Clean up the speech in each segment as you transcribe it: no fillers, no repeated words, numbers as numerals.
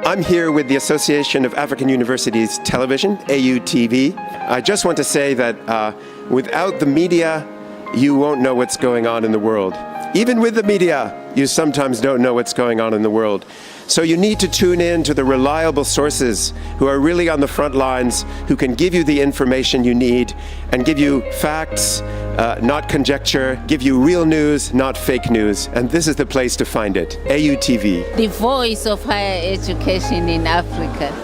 I'm here with the Association of African Universities Television, AAU TV. I just want to say that without the media, you won't know what's going on in the world. Even with the media, you sometimes don't know what's going on in the world. So you need to tune in to the reliable sources who are really on the front lines, who can give you the information you need and give you facts, not conjecture, give you real news, not fake news. And this is the place to find it, AAU TV. The voice of higher education in Africa.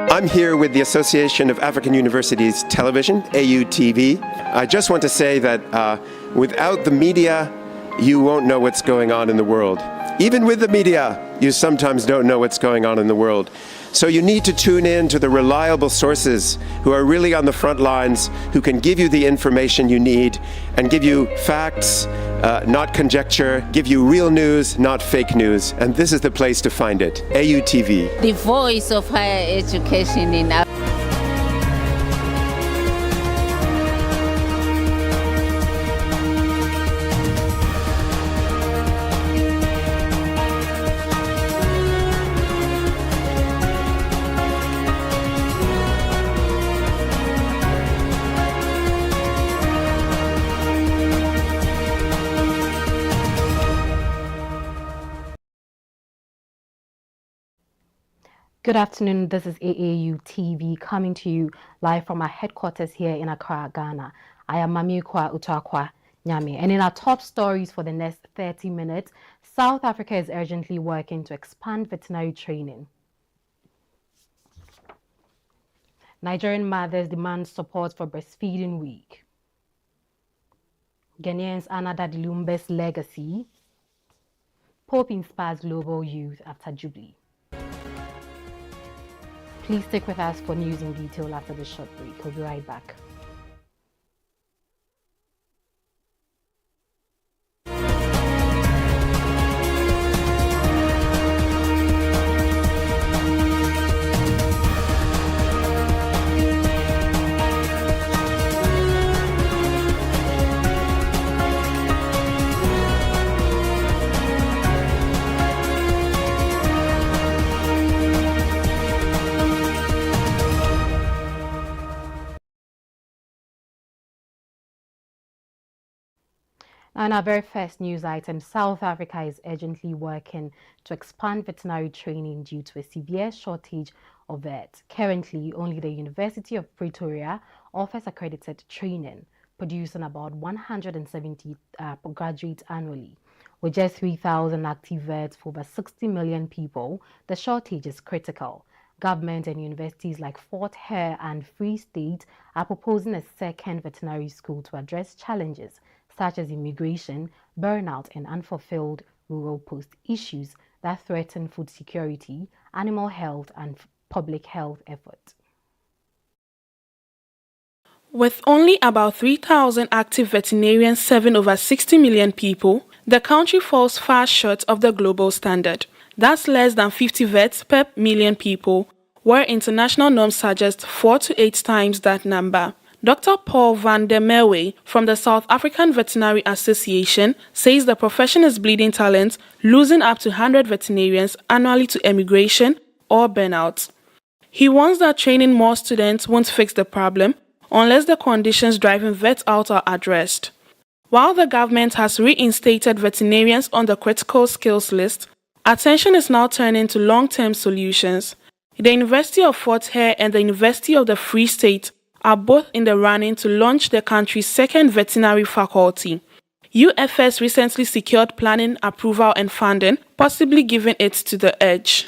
I'm here with the Association of African Universities Television, AAU TV. I just want to say that without the media, you won't know what's going on in the world. Even with the media, you sometimes don't know what's going on in the world. So you need to tune in to the reliable sources who are really on the front lines, who can give you the information you need and give you facts, not conjecture, give you real news, not fake news. And this is the place to find it, AAU TV. The voice of higher education in Africa. Good afternoon, this is AAU TV coming to you live from our headquarters here in Accra, Ghana. I am Maame Otuakoa, Nyame. And in our top stories for the next 30 minutes, South Africa is urgently working to expand veterinary training. Nigerian mothers demand support for breastfeeding week. Ghanaians honor Daddy Lumbe's legacy. Pope inspires global youth after Jubilee. Please stick with us for news in detail after this short break. We'll be right back. And our very first news item, South Africa is urgently working to expand veterinary training due to a severe shortage of vets. Currently, only the University of Pretoria offers accredited training, producing about 170 graduates annually. With just 3,000 active vets for over 60 million people, the shortage is critical. Government and universities like Fort Hare and Free State are proposing a second veterinary school to address challenges such as immigration, burnout, and unfulfilled rural post issues that threaten food security, animal health, and public health efforts. With only about 3,000 active veterinarians serving over 60 million people, the country falls far short of the global standard. That's less than 50 vets per million people, where international norms suggest 4 to 8 times that number. Dr. Paul van der Merwe from the South African Veterinary Association says the profession is bleeding talent, losing up to 100 veterinarians annually to emigration or burnout. He warns that training more students won't fix the problem unless the conditions driving vets out are addressed. While the government has reinstated veterinarians on the critical skills list, attention is now turning to long-term solutions. The University of Fort Hare and the University of the Free State are both in the running to launch the country's second veterinary faculty. UFS recently secured planning, approval, and funding, possibly giving it to the edge.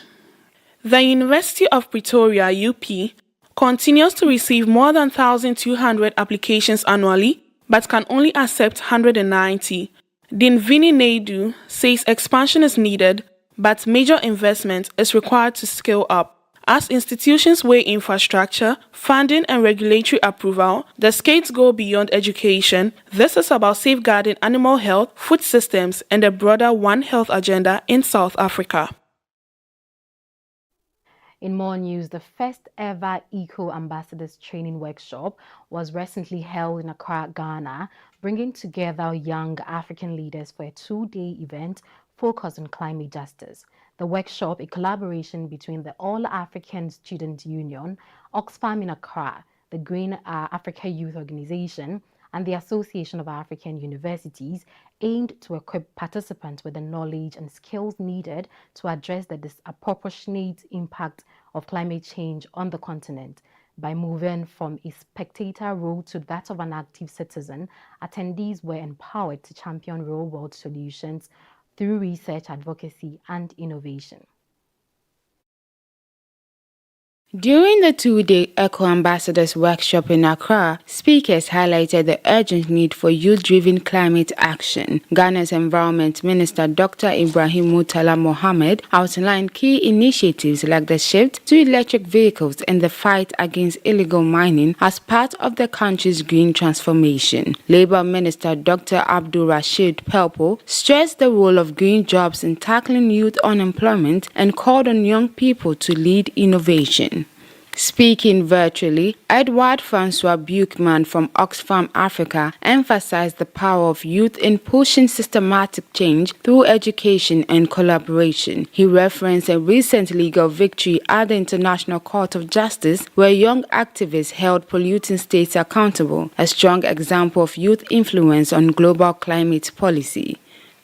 The University of Pretoria, UP, continues to receive more than 1,200 applications annually, but can only accept 190. Dean Vinnie Naidu says expansion is needed, but major investment is required to scale up. As institutions weigh infrastructure, funding, and regulatory approval, the skates go beyond education. This is about safeguarding animal health, food systems, and a broader One Health agenda in South Africa. In more news, the first ever Eco Ambassadors Training Workshop was recently held in Accra, Ghana, bringing together young African leaders for a 2-day event focused on climate justice. The workshop, a collaboration between the All African Student Union, Oxfam in Accra, the Green Africa Youth Organization, and the Association of African Universities, aimed to equip participants with the knowledge and skills needed to address the disproportionate impact of climate change on the continent. By moving from a spectator role to that of an active citizen, attendees were empowered to champion real-world solutions through research, advocacy, and innovation. During the 2-day Eco Ambassadors Workshop in Accra, speakers highlighted the urgent need for youth-driven climate action. Ghana's Environment Minister Dr. Ibrahim Murtala Mohammed outlined key initiatives like the shift to electric vehicles and the fight against illegal mining as part of the country's green transformation. Labour Minister Dr. Abdul Rashid Pelpo stressed the role of green jobs in tackling youth unemployment and called on young people to lead innovation. Speaking virtually, Edward Francois Buchman from Oxfam Africa emphasized the power of youth in pushing systematic change through education and collaboration. He referenced a recent legal victory at the International Court of Justice where young activists held polluting states accountable, a strong example of youth influence on global climate policy.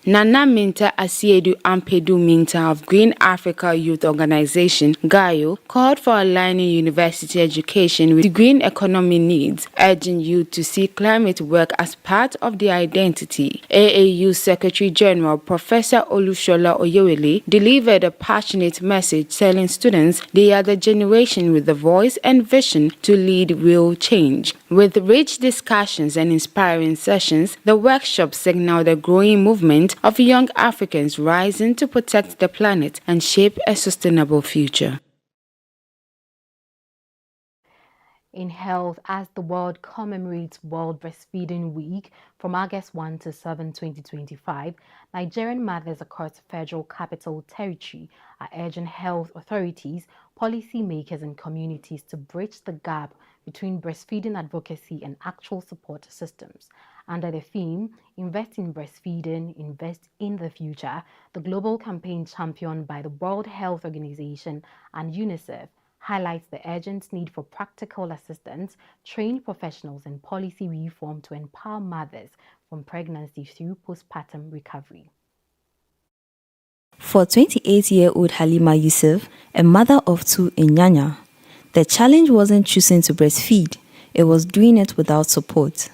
Nana Minta Asiedu Ampedu Minta of Green Africa Youth Organization, GAYO, called for aligning university education with green economy needs, urging youth to see climate work as part of their identity. AAU Secretary General Professor Olushola Oyewele delivered a passionate message telling students they are the generation with the voice and vision to lead real change. With rich discussions and inspiring sessions, the workshop signaled a growing movement of young Africans rising to protect the planet and shape a sustainable future. In health, as the world commemorates World Breastfeeding Week from August 1 to 7, 2025, Nigerian mothers across the Federal Capital Territory are urging health authorities, policymakers, and communities to bridge the gap between breastfeeding advocacy and actual support systems. Under the theme, Invest in Breastfeeding, Invest in the Future, the global campaign championed by the World Health Organization and UNICEF highlights the urgent need for practical assistance, trained professionals, and policy reform to empower mothers from pregnancy through postpartum recovery. For 28-year-old Halima Yusuf, a mother of 2 in Nyanya, the challenge wasn't choosing to breastfeed, it was doing it without support.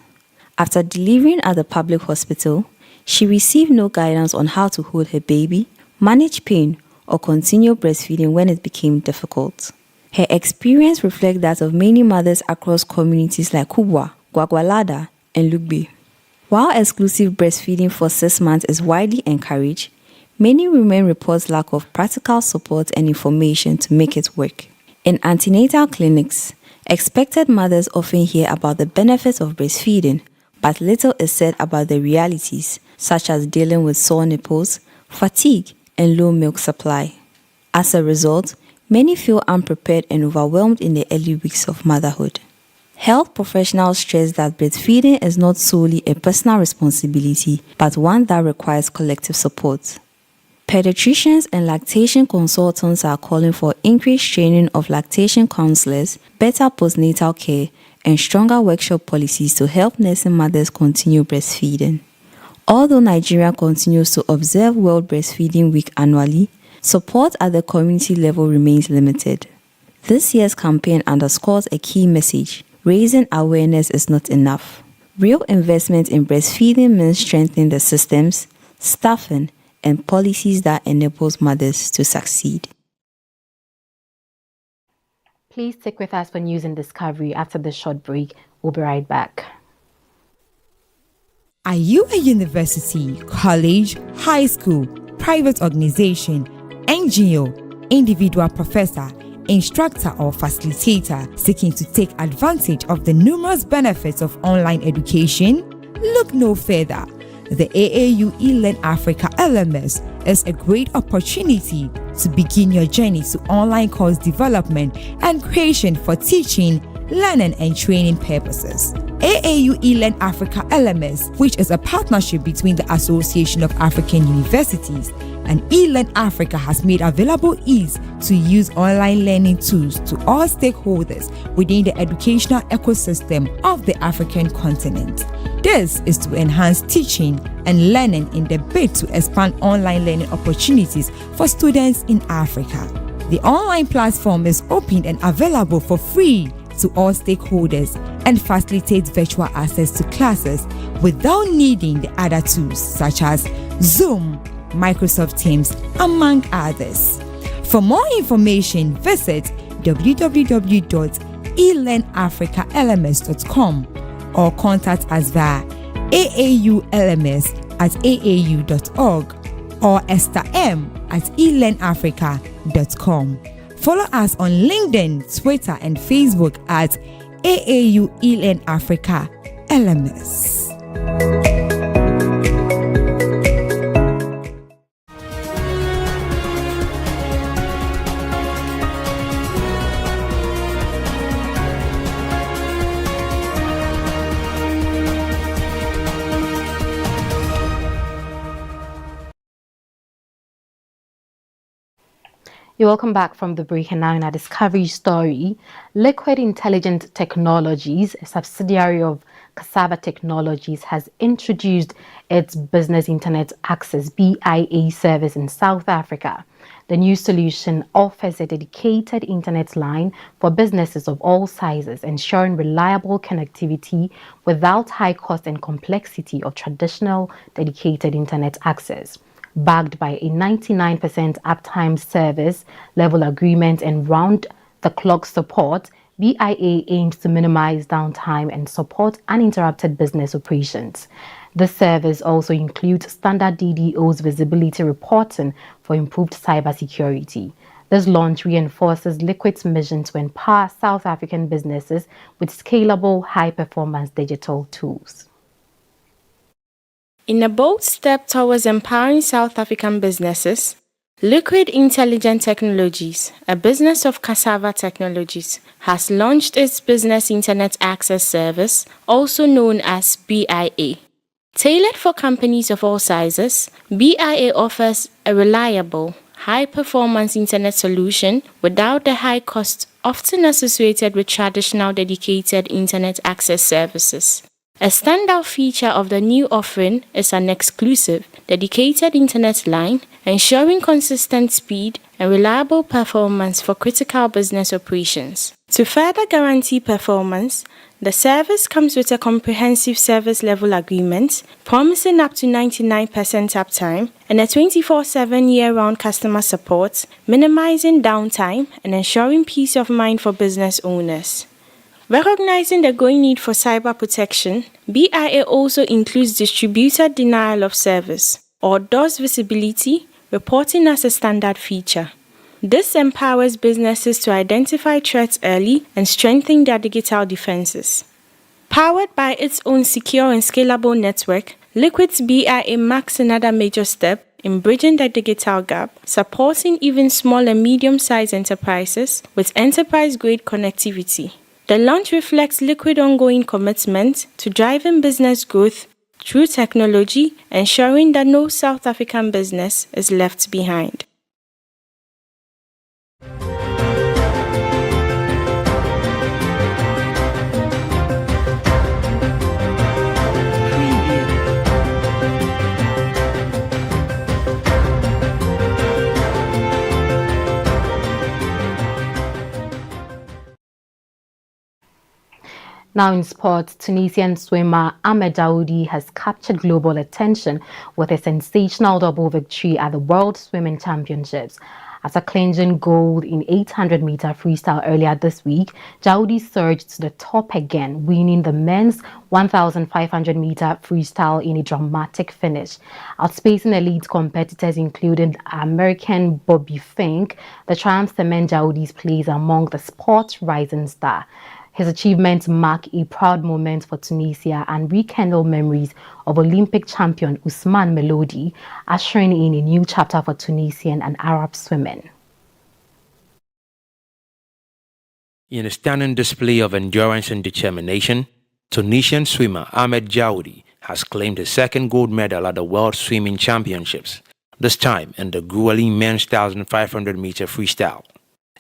After delivering at the public hospital, she received no guidance on how to hold her baby, manage pain, or continue breastfeeding when it became difficult. Her experience reflects that of many mothers across communities like Kubwa, Gwagwalada, and Lugbe. While exclusive breastfeeding for 6 months is widely encouraged, many women report lack of practical support and information to make it work. In antenatal clinics, expected mothers often hear about the benefits of breastfeeding, but little is said about the realities, such as dealing with sore nipples, fatigue, and low milk supply. As a result, many feel unprepared and overwhelmed in the early weeks of motherhood. Health professionals stress that breastfeeding is not solely a personal responsibility, but one that requires collective support. Pediatricians and lactation consultants are calling for increased training of lactation counselors, better postnatal care, and stronger workshop policies to help nursing mothers continue breastfeeding. Although Nigeria continues to observe World Breastfeeding Week annually, support at the community level remains limited. This year's campaign underscores a key message: raising awareness is not enough. Real investment in breastfeeding means strengthening the systems, staffing, and policies that enables mothers to succeed. Please stick with us for news and discovery after this short break. We'll be right back. Are you a university, college, high school, private organization, NGO, individual professor, instructor, or facilitator seeking to take advantage of the numerous benefits of online education? Look no further. The AAU eLearn Africa LMS is a great opportunity to begin your journey to online course development and creation for teaching, learning and training purposes. AAU eLearn Africa LMS, which is a partnership between the Association of African Universities and eLearn Africa, has made available ease to use online learning tools to all stakeholders within the educational ecosystem of the African continent. This is to enhance teaching and learning in the bid to expand online learning opportunities for students in Africa. The online platform is open and available for free to all stakeholders and facilitates virtual access to classes without needing the other tools such as Zoom, Microsoft Teams, among others. For more information, visit www.elearnafricalms.com or contact us via aaulms@aau.org or estherm@elearnafrica.com. Follow us on LinkedIn, Twitter, and Facebook at AAU eLearn Africa LMS. You're welcome back from the break, and now in our discovery story, Liquid Intelligent Technologies, a subsidiary of Cassava Technologies, has introduced its Business Internet Access BIA service in South Africa. The new solution offers a dedicated internet line for businesses of all sizes, ensuring reliable connectivity without high cost and complexity of traditional dedicated internet access. Backed by a 99% uptime service level agreement and round-the-clock support, BIA aims to minimize downtime and support uninterrupted business operations. The service also includes standard DDoS visibility reporting for improved cybersecurity. This launch reinforces Liquid's mission to empower South African businesses with scalable, high-performance digital tools. In a bold step towards empowering South African businesses, Liquid Intelligent Technologies, a business of Cassava Technologies, has launched its Business Internet Access Service, also known as BIA. Tailored for companies of all sizes, BIA offers a reliable, high-performance internet solution without the high cost often associated with traditional dedicated internet access services. A standout feature of the new offering is an exclusive, dedicated internet line, ensuring consistent speed and reliable performance for critical business operations. To further guarantee performance, the service comes with a comprehensive service level agreement, promising up to 99% uptime and a 24/7 year-round customer support, minimizing downtime and ensuring peace of mind for business owners. Recognizing the growing need for cyber protection, BIA also includes distributed denial of service, or DOS visibility, reporting as a standard feature. This empowers businesses to identify threats early and strengthen their digital defenses. Powered by its own secure and scalable network, Liquid's BIA marks another major step in bridging the digital gap, supporting even small and medium-sized enterprises with enterprise-grade connectivity. The launch reflects Liquid's ongoing commitment to driving business growth through technology, ensuring that no South African business is left behind. Now in sports, Tunisian swimmer Ahmed Daoudi has captured global attention with a sensational double victory at the World Swimming Championships. After clinching gold in 800-meter freestyle earlier this week, Daoudi surged to the top again, winning the men's 1,500-meter freestyle in a dramatic finish. Outspacing elite competitors including American Bobby Fink, the triumph cements Daoudi's place among the sport's rising star. His achievements mark a proud moment for Tunisia and rekindle memories of Olympic champion Ousmane Melody, ushering in a new chapter for Tunisian and Arab swimming. In a stunning display of endurance and determination, Tunisian swimmer Ahmed Jaoudi has claimed his second gold medal at the World Swimming Championships, this time in the grueling men's 1,500-meter freestyle.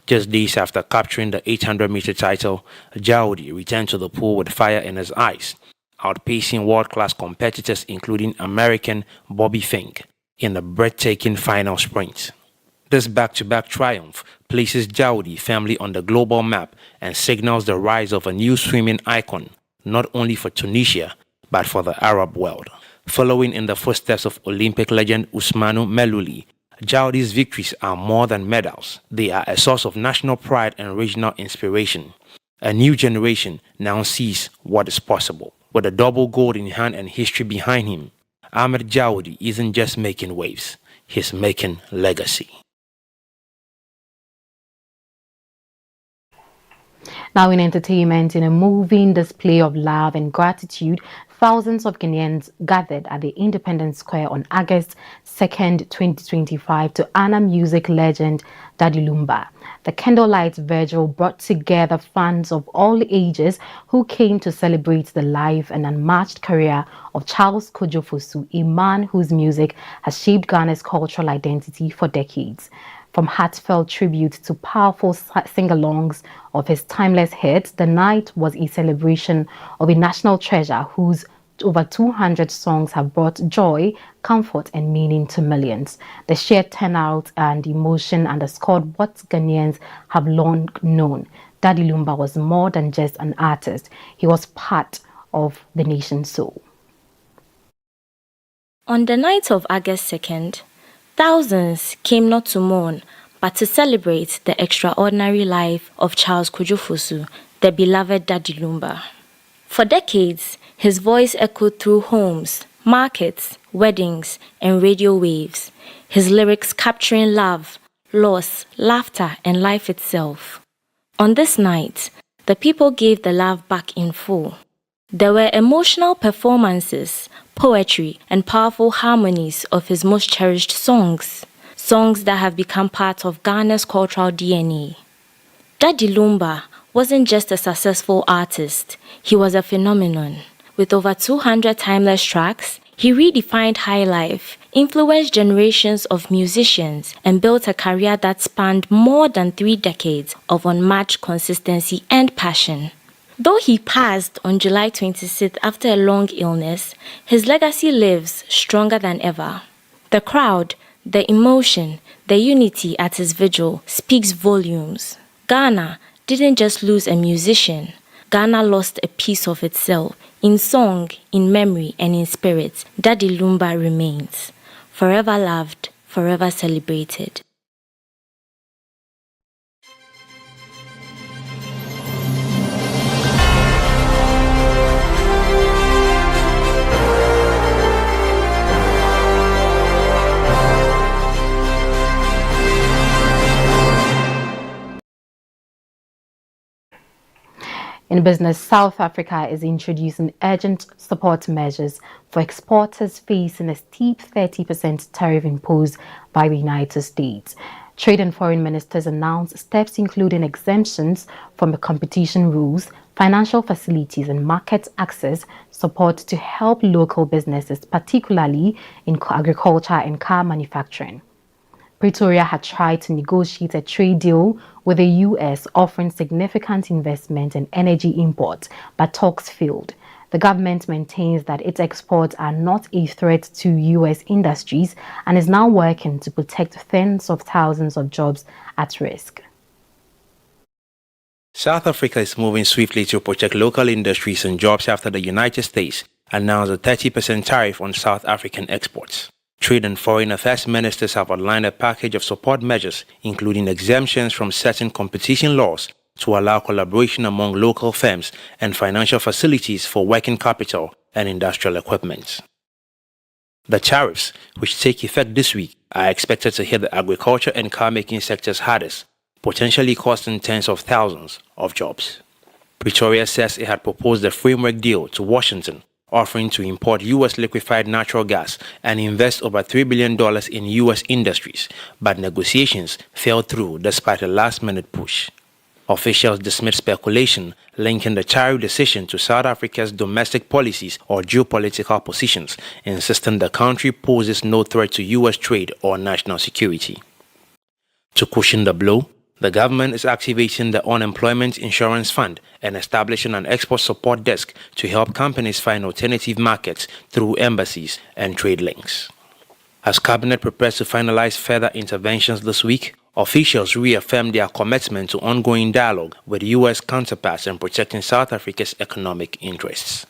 Just days after capturing the 800-meter title, Jaoudi returned to the pool with fire in his eyes, outpacing world-class competitors including American Bobby Fink in the breathtaking final sprint. This back-to-back triumph places Jaoudi firmly on the global map and signals the rise of a new swimming icon, not only for Tunisia, but for the Arab world. Following in the footsteps of Olympic legend Ousmane Melody, Jaoudi's victories are more than medals. They are a source of national pride and regional inspiration. A new generation now sees what is possible. With a double gold in hand and history behind him, Ahmed Jaoudi isn't just making waves, he's making legacy. Now in entertainment, in a moving display of love and gratitude, thousands of Ghanaians gathered at the Independence Square on August 2nd, 2025 to honor music legend Daddy Lumba. The candlelight vigil brought together fans of all ages who came to celebrate the life and unmatched career of Charles Kojo Fosu, a man whose music has shaped Ghana's cultural identity for decades. From heartfelt tribute to powerful sing-alongs of his timeless hits, the night was a celebration of a national treasure whose over 200 songs have brought joy, comfort and meaning to millions. The sheer turnout and emotion underscored what Ghanaians have long known. Daddy Lumba was more than just an artist. He was part of the nation's soul. On the night of August 2nd, thousands came not to mourn, but to celebrate the extraordinary life of Charles Kojo Fosu, the beloved Daddy Lumba. For decades, his voice echoed through homes, markets, weddings, and radio waves, his lyrics capturing love, loss, laughter, and life itself. On this night, the people gave the love back in full. There were emotional performances, poetry, and powerful harmonies of his most cherished songs, songs that have become part of Ghana's cultural DNA. Daddy Lumba wasn't just a successful artist, he was a phenomenon. With over 200 timeless tracks, he redefined high life, influenced generations of musicians, and built a career that spanned more than 3 decades of unmatched consistency and passion. Though he passed on July 26th after a long illness, his legacy lives stronger than ever. The crowd, the emotion, the unity at his vigil speaks volumes. Ghana didn't just lose a musician. Ghana lost a piece of itself. In song, in memory, and in spirit, Daddy Lumba remains. Forever loved, forever celebrated. In business, South Africa is introducing urgent support measures for exporters facing a steep 30% tariff imposed by the United States. Trade and foreign ministers announced steps including exemptions from the competition rules, financial facilities and market access support to help local businesses, particularly in agriculture and car manufacturing. Pretoria had tried to negotiate a trade deal with the U.S. offering significant investment in energy imports, but talks failed. The government maintains that its exports are not a threat to U.S. industries and is now working to protect tens of thousands of jobs at risk. South Africa is moving swiftly to protect local industries and jobs after the United States announced a 30% tariff on South African exports. Trade and Foreign Affairs ministers have outlined a package of support measures, including exemptions from certain competition laws to allow collaboration among local firms and financial facilities for working capital and industrial equipment. The tariffs, which take effect this week, are expected to hit the agriculture and car-making sectors hardest, potentially costing tens of thousands of jobs. Pretoria says it had proposed a framework deal to Washington, offering to import U.S. liquefied natural gas and invest over $3 billion in U.S. industries, but negotiations fell through despite a last-minute push. Officials dismissed speculation linking the Chari decision to South Africa's domestic policies or geopolitical positions, insisting the country poses no threat to U.S. trade or national security. To cushion the blow, the government is activating the Unemployment Insurance Fund and establishing an export support desk to help companies find alternative markets through embassies and trade links. As Cabinet prepares to finalize further interventions this week, officials reaffirmed their commitment to ongoing dialogue with U.S. counterparts in protecting South Africa's economic interests.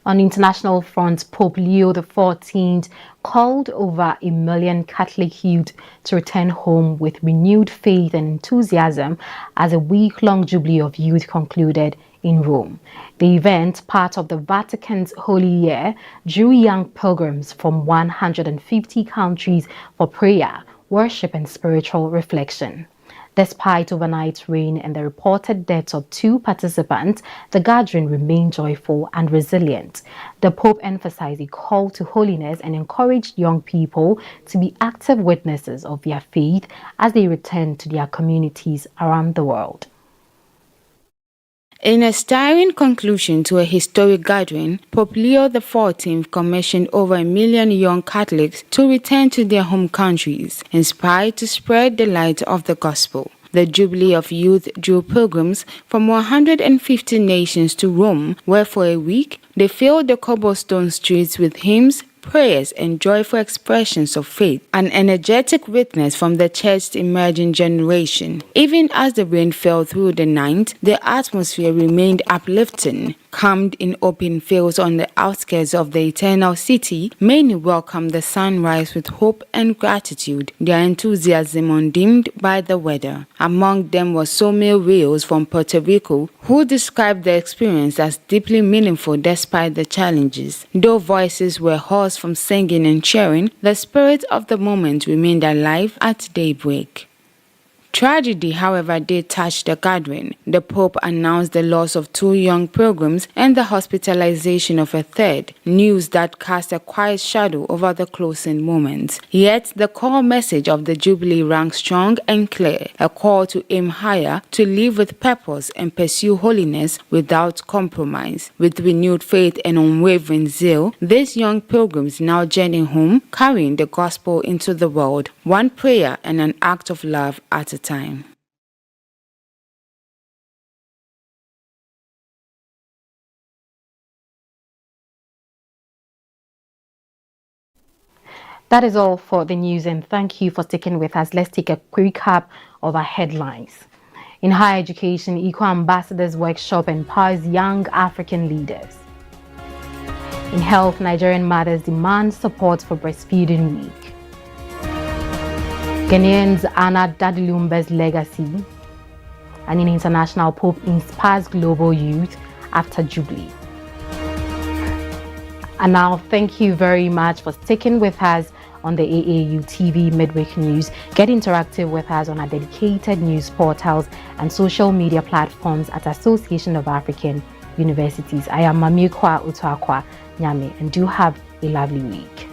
On international front, Pope Leo XIV called over 1 million Catholic youth to return home with renewed faith and enthusiasm as a week-long Jubilee of Youth concluded in Rome. The event, part of the Vatican's Holy Year, drew young pilgrims from 150 countries for prayer, worship and spiritual reflection. Despite overnight rain and the reported deaths of 2 participants, the gathering remained joyful and resilient. The Pope emphasized a call to holiness and encouraged young people to be active witnesses of their faith as they return to their communities around the world. In a stirring conclusion to a historic gathering, Pope Leo XIV commissioned over 1 million young Catholics to return to their home countries, inspired to spread the light of the gospel. The Jubilee of Youth drew pilgrims from 150 nations to Rome, where for a week they filled the cobblestone streets with hymns, prayers and joyful expressions of faith, an energetic witness from the church's emerging generation. Even as the rain fell through the night, the atmosphere remained uplifting. Camped in open fields on the outskirts of the Eternal City, many welcomed the sunrise with hope and gratitude, their enthusiasm undimmed by the weather. Among them was Somil Rios from Puerto Rico, who described the experience as deeply meaningful despite the challenges. Though voices were hoarse from singing and cheering, the spirit of the moment remained alive at daybreak. Tragedy, however, did touch the gathering. The Pope announced the loss of 2 young pilgrims and the hospitalization of a third, news that cast a quiet shadow over the closing moments. Yet, the core message of the Jubilee rang strong and clear, a call to aim higher, to live with purpose and pursue holiness without compromise. With renewed faith and unwavering zeal, these young pilgrims now journey home, carrying the gospel into the world, one prayer and an act of love at a time. That is all for the news, and thank you for sticking with us. Let's take a quick recap of our headlines. In higher education, Ekua Ambassadors Workshop empowers young African leaders. In health, Nigerian mothers demand support for Breastfeeding Week. Ghanaians honor Dadilumba's legacy. And in international, Pope inspires global youth after Jubilee. And now, thank you very much for sticking with us on the AAU TV Mid-Week News. Get interactive with us on our dedicated news portals and social media platforms at Association of African Universities. I am Maame Otuakoa, Nyame, and do have a lovely week.